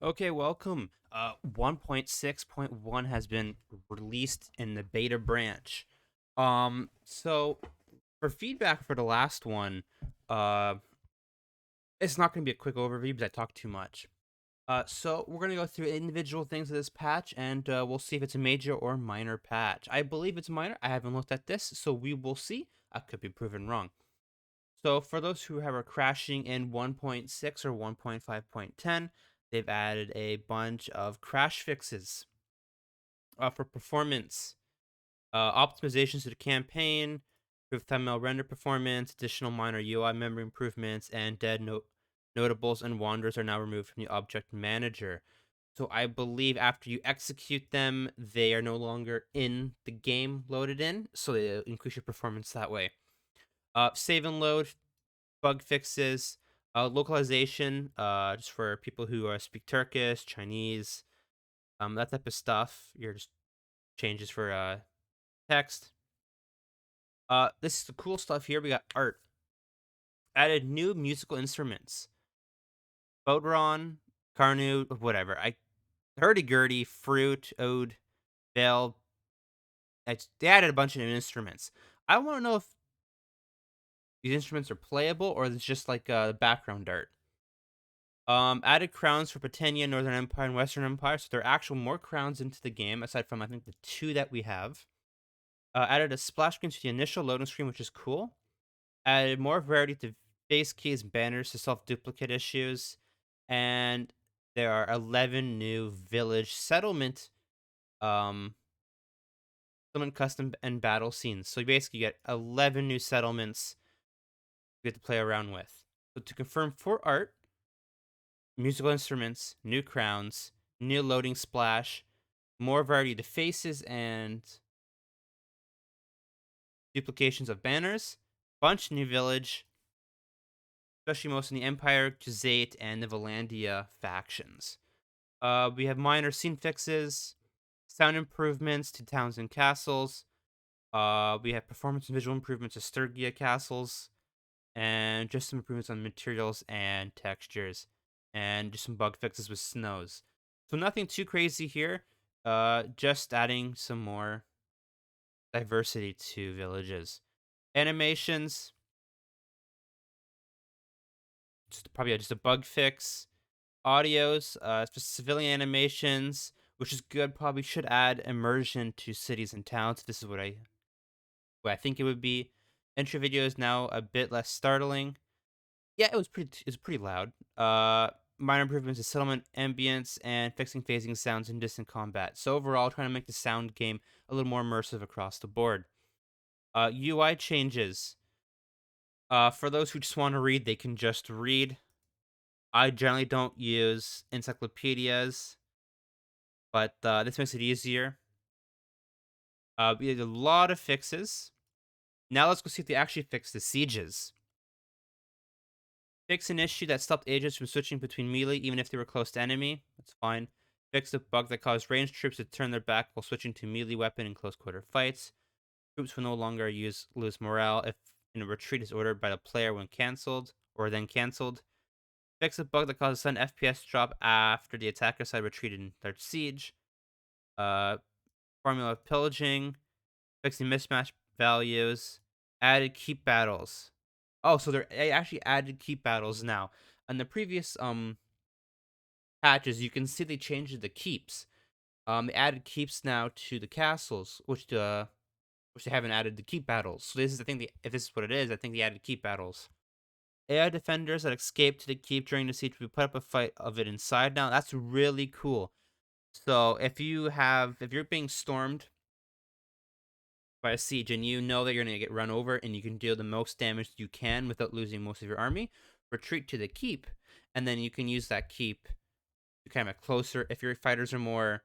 Okay, welcome. 1.6.1 has been released in the beta branch. So for feedback for the last one, uh, it's not going to be a quick overview because I talked too much. So we're going to go through individual things of this patch, and we'll see if it's a major or minor patch. I believe it's minor. I haven't looked at this, so we will see. I could be proven wrong. So for those who are crashing in 1.6 or 1.5.10, they've added a bunch of crash fixes for performance, optimizations to the campaign, improved thumbnail render performance, additional minor UI memory improvements, and notables and wanders are now removed from the object manager. So I believe after you execute them, they are no longer in the game loaded in, so they increase your performance that way. Save and load bug fixes, localization, just for people who speak Turkish, Chinese, that type of stuff. Your just changes for text. This is the cool stuff here. We got art. Added new musical instruments. Bodron, Carnu, whatever. Hurdy-gurdy, fruit, ode, bell. They added a bunch of new instruments. I want to know if these instruments are playable or it's just like background art. Added crowns for Britannia, Northern Empire, and Western Empire, so there are actual more crowns into the game, aside from, I think, the two that we have. Added a splash screen to the initial loading screen, which is cool. Added more variety to base keys and banners to solve duplicate issues. And there are 11 new village um, settlement custom and battle scenes. So you basically get 11 new settlements you get to play around with. So to confirm for art, musical instruments, new crowns, new loading splash, more variety to faces and duplications of banners, bunch new village, especially most in the Empire, Khazate, and the Valandia factions. We have minor scene fixes, sound improvements to towns and castles. We have performance and visual improvements to Sturgia castles, and just some improvements on materials and textures, and just some bug fixes with snows. So nothing too crazy here. Just adding some more diversity to villages. Animations, just probably just a bug fix. Audios, for civilian animations, which is good. Probably should add immersion to cities and towns. This is what I think it would be. Entry video is now a bit less startling. Yeah, it was pretty loud. Minor improvements to settlement ambience and fixing phasing sounds in distant combat. So overall, trying to make the sound game a little more immersive across the board. UI changes. For those who just want to read, they can just read. I generally don't use encyclopedias, but this makes it easier. We had a lot of fixes. Now let's go see if they actually fix the sieges. Fix an issue that stopped agents from switching between melee even if they were close to enemy. That's fine. Fix a bug that caused ranged troops to turn their back while switching to melee weapon in close quarter fights. Troops will no longer lose morale if a retreat is ordered by the player when cancelled or then cancelled. Fix a bug that causes sudden FPS drop after the attacker side retreated in their siege. Uh, Formula of pillaging. Fixing mismatch values. Added keep battles. Oh, so they actually added keep battles now. On the previous patches, you can see they changed the keeps. They added keeps now to the castles, which they haven't added the keep battles. So this is, I think, if this is what it is, I think they added keep battles. AI defenders that escape to the keep during the siege will put up a fight of it inside now. That's really cool. So if you're being stormed by a siege and you know that you're gonna get run over and you can deal the most damage you can without losing most of your army, retreat to the keep, and then you can use that keep to kind of closer. If your fighters are more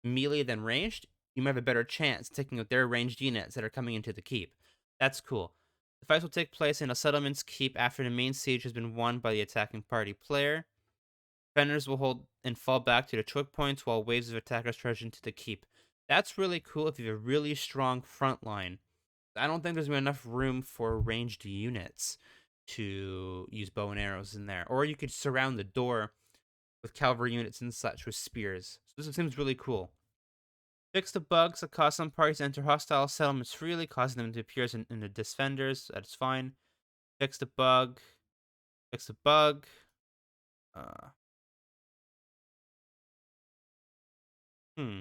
melee than ranged, you might have a better chance taking out their ranged units that are coming into the keep. That's cool. The fights will take place in a settlement's keep after the main siege has been won by the attacking party player. Defenders will hold and fall back to the choke points while waves of attackers charge into the keep. That's really cool if you have a really strong front line. I don't think there's gonna be enough room for ranged units to use bow and arrows in there. Or you could surround the door with cavalry units and such with spears. So this seems really cool. Fix the bugs that cause some parties to enter hostile settlements freely, causing them to appear in the defenders. That's fine. Fix the bug. Fix the bug. Uh, hmm.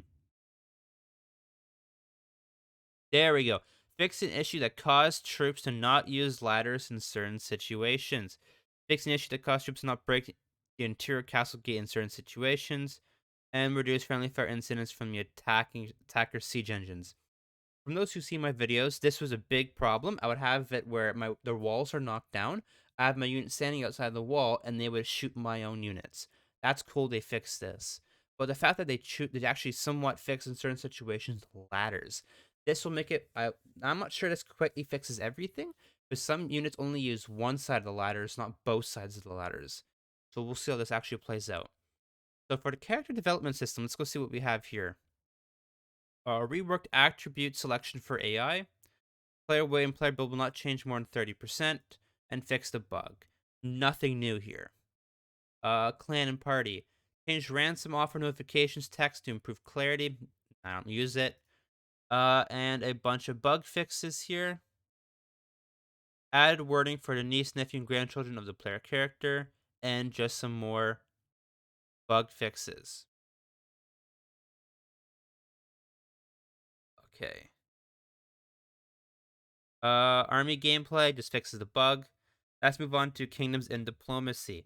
There we go. Fix an issue that caused troops to not use ladders in certain situations. Fix an issue that caused troops to not break the interior castle gate in certain situations. And reduce friendly fire incidents from the attacker siege engines. From those who see my videos, this was a big problem. I would have it where the walls are knocked down. I have my unit standing outside the wall, and they would shoot my own units. That's cool. They fixed this, but the fact that they actually somewhat fix in certain situations ladders. This will make it. I'm not sure this quickly fixes everything, but some units only use one side of the ladders, not both sides of the ladders. So we'll see how this actually plays out. So for the character development system, let's go see what we have here. Reworked attribute selection for AI. Player weight and player build will not change more than 30%, and fix the bug. Nothing new here. Clan and party. Change ransom offer notifications text to improve clarity. I don't use it. And a bunch of bug fixes here. Added wording for the niece, nephew, and grandchildren of the player character, and just some more bug fixes. Okay. Army gameplay just fixes the bug. Let's move on to kingdoms and diplomacy.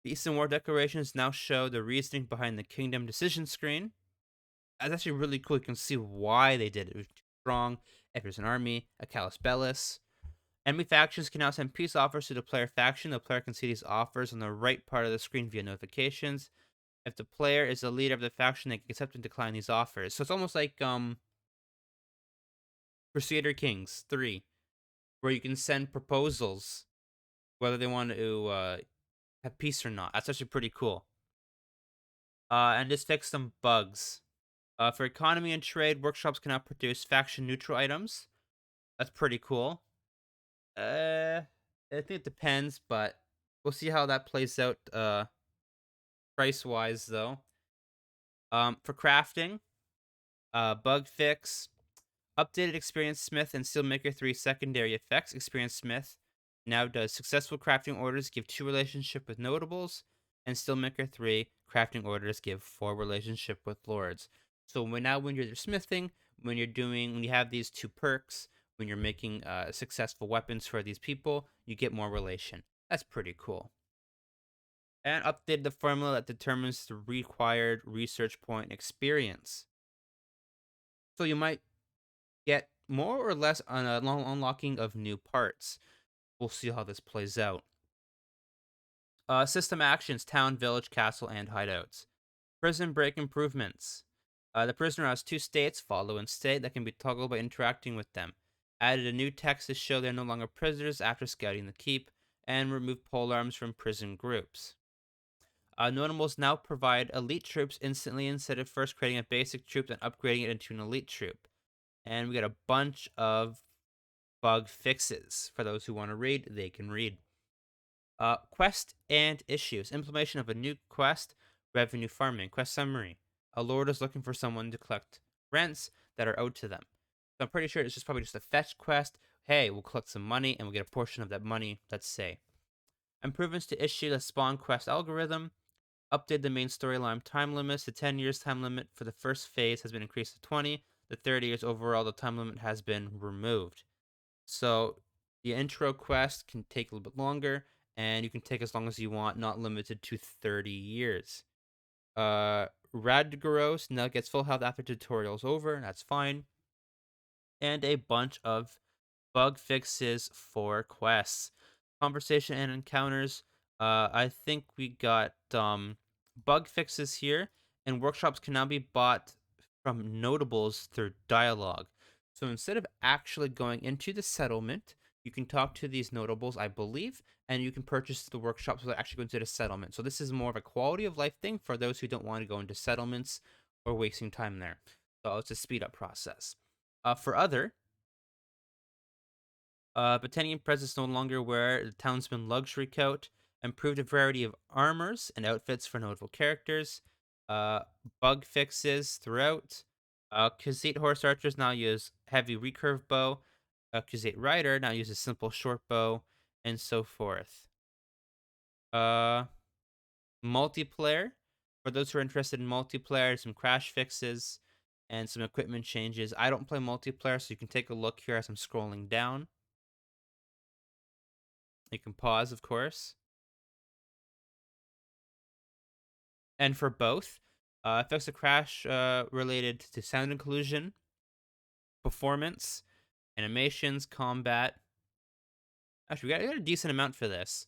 The Eastern War decorations now show the reasoning behind the kingdom decision screen. That's actually really cool. You can see why they did it. It was too strong. If there's an army, a Callus Bellus. Enemy factions can now send peace offers to the player faction. The player can see these offers on the right part of the screen via notifications. If the player is the leader of the faction, they can accept and decline these offers. So it's almost like Crusader Kings 3, where you can send proposals whether they want to have peace or not. That's actually pretty cool. And this fixed some bugs. For economy and trade, workshops can now produce faction neutral items. That's pretty cool. I think it depends, but we'll see how that plays out price wise though. For crafting, bug fix, updated Experience Smith and Steelmaker 3 secondary effects. Experience Smith now does successful crafting orders give 2 relationship with notables, and Steelmaker 3 crafting orders give 4 relationship with lords. So when you're smithing, when you have these 2 perks, when you're making successful weapons for these people, you get more relation. That's pretty cool. And update the formula that determines the required research point experience. So you might get more or less on a long unlocking of new parts. We'll see how this plays out. System actions, town, village, castle, and hideouts. Prison break improvements. The prisoner has 2 states, follow and state, that can be toggled by interacting with them. Added a new text to show they're no longer prisoners after scouting the keep, and removed polearms from prison groups. Notables now provide elite troops instantly instead of first creating a basic troop then upgrading it into an elite troop. And we got a bunch of bug fixes. For those who want to read, they can read. Quest and issues. Implementation of a new quest, revenue farming. Quest summary. A lord is looking for someone to collect rents that are owed to them. So I'm pretty sure it's probably just a fetch quest. Hey, we'll collect some money and we'll get a portion of that money, let's say. Improvements to issue the spawn quest algorithm. Update the main storyline time limits. The 10 years time limit for the first phase has been increased to 20. The 30 years overall, the time limit has been removed. So the intro quest can take a little bit longer, and you can take as long as you want, not limited to 30 years. Radgaros now gets full health after tutorial's over, that's fine. And a bunch of bug fixes for quests. Conversation and encounters. I think we got bug fixes here, and workshops can now be bought from notables through dialogue. So instead of actually going into the settlement, you can talk to these notables, I believe, and you can purchase the workshops without actually going to the settlement. So this is more of a quality of life thing for those who don't want to go into settlements or wasting time there. So it's a speed up process. For other, Botanian presence no longer wear the townsman luxury coat, Improved a variety of armors and outfits for notable characters. Uh, Bug fixes throughout. Khazite horse archers now use heavy recurve bow. Khazite rider now uses simple short bow, and so forth. Uh, Multiplayer. For those who are interested in multiplayer, some crash fixes and some equipment changes. I don't play multiplayer, so you can take a look here as I'm scrolling down. You can pause, of course. And for both, effects of crash related to sound inclusion, performance, animations, combat. Actually, we got a decent amount for this.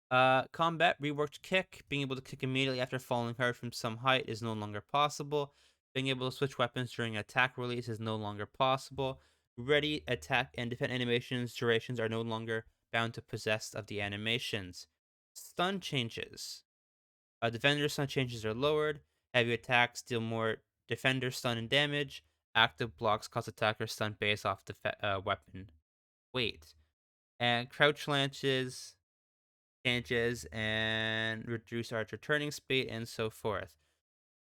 Combat, reworked kick. Being able to kick immediately after falling hard from some height is no longer possible. Being able to switch weapons during attack release is no longer possible. Ready, attack, and defend animations durations are no longer bound to possessed of the animations. Stun changes. Defender stun changes are lowered. Heavy attacks deal more defender stun and damage. Active blocks cause attacker stun based off the weapon weight. And crouch lances changes and reduce archer turning speed and so forth.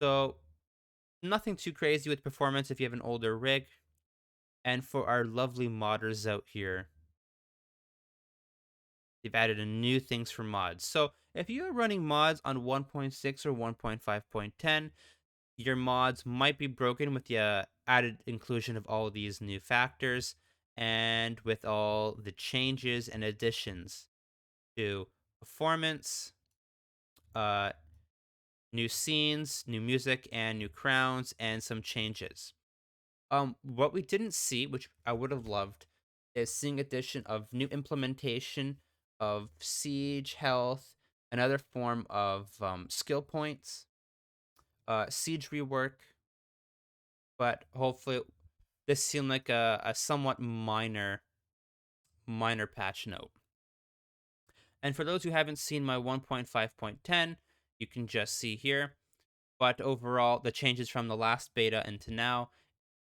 So nothing too crazy with performance if you have an older rig. And for our lovely modders out here, they've added a new things for mods. So if you are running mods on 1.6 or 1.5.10, your mods might be broken with the added inclusion of all of these new factors and with all the changes and additions to performance, uh, new scenes, new music, and new crowns, and some changes. What we didn't see, which I would have loved, is seeing addition of new implementation of siege, health, another form of skill points, siege rework, but hopefully this seemed like a somewhat minor patch note. And for those who haven't seen my 1.5.10, you can just see here. But overall, the changes from the last beta into now,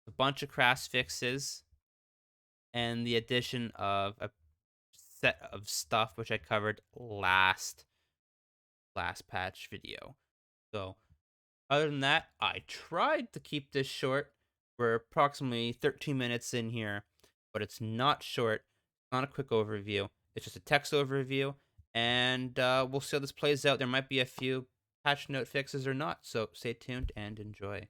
a bunch of crash fixes, and the addition of a set of stuff which I covered last patch video. So other than that, I tried to keep this short. We're approximately 13 minutes in here, but it's not short. It's not a quick overview. It's just a text overview, and we'll see how this plays out. There might be a few patch note fixes or not, so stay tuned and enjoy.